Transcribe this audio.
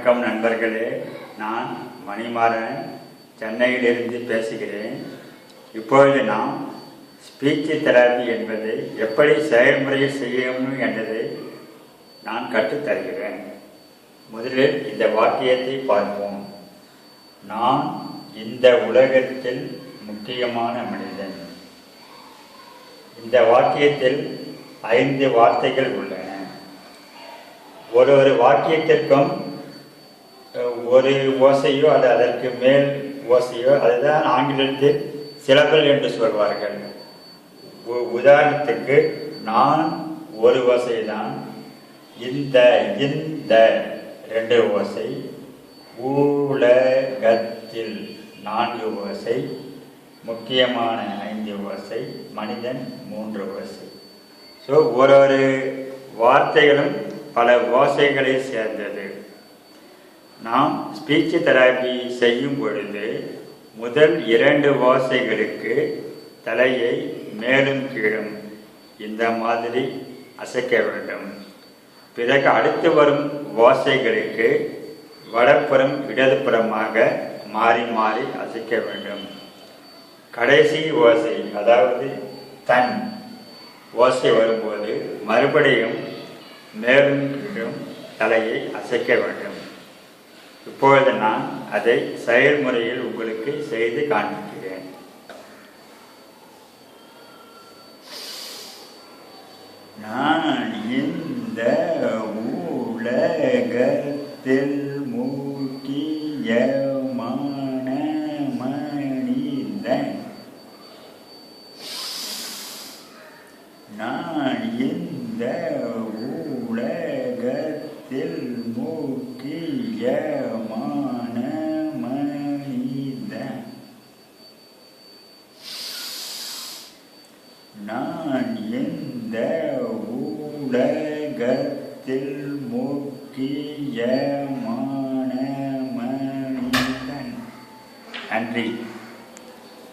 வணக்கம் நண்பர்களே, நான் மணிமாறன் சென்னையிலிருந்து பேசுகிறேன். இப்பொழுது நாம் ஸ்பீச் தெரபி என்பதை எப்படி செயல்முறையில் செய்யணும் என்பதை நான் கற்றுத்தருகிறேன். முதலில் இந்த வாக்கியத்தை பார்ப்போம். நான் இந்த உலகத்தில் முக்கியமான மனிதன். இந்த வாக்கியத்தில் 5 வார்த்தைகள் உள்ளன. ஒரு வாக்கியத்திற்கும் ஒரு ஓசையோ அல்லது அதற்கு மேல் ஓசையோ, அதுதான் ஆங்கிலத்தில் சிலபல் என்று சொல்வார்கள். உதாரணத்துக்கு நான் ஒரு ஓசைதான், இந்த 2 ஓசை, உலகத்தில் 4 ஓசை, முக்கியமான 5 ஓசை, மனிதன் 3 ஓசை. ஸோ ஒரு வார்த்தைகளும் பல ஓசைகளை சேர்ந்தது. நாம் ஸ்பீச் தெரபி செய்யும் பொழுது முதல் 2 ஓசைகளுக்கு தலையை மேலும் கீழும் இந்த மாதிரி அசைக்க வேண்டும். பிறகு அடுத்து வரும் ஓசைகளுக்கு வலப்புறம் இடதுபுறமாக மாறி மாறி அசைக்க வேண்டும். கடைசி ஓசை, அதாவது தன் ஓசை வரும்போது மறுபடியும் மேலும் கீழும் தலையை அசைக்க வேண்டும். இப்பொழுது நான் அதை செயல்முறையில் உங்களுக்கு செய்து காண்பிக்கிறேன். நான் இந்த உலகத்தில் முக்கியமான மனிதன். நான் இந்த உலகத்தில் முக்கியமான மனிதன். நான் இந்த உலகத்தில் முக்கியமான மனிதன். நன்றி.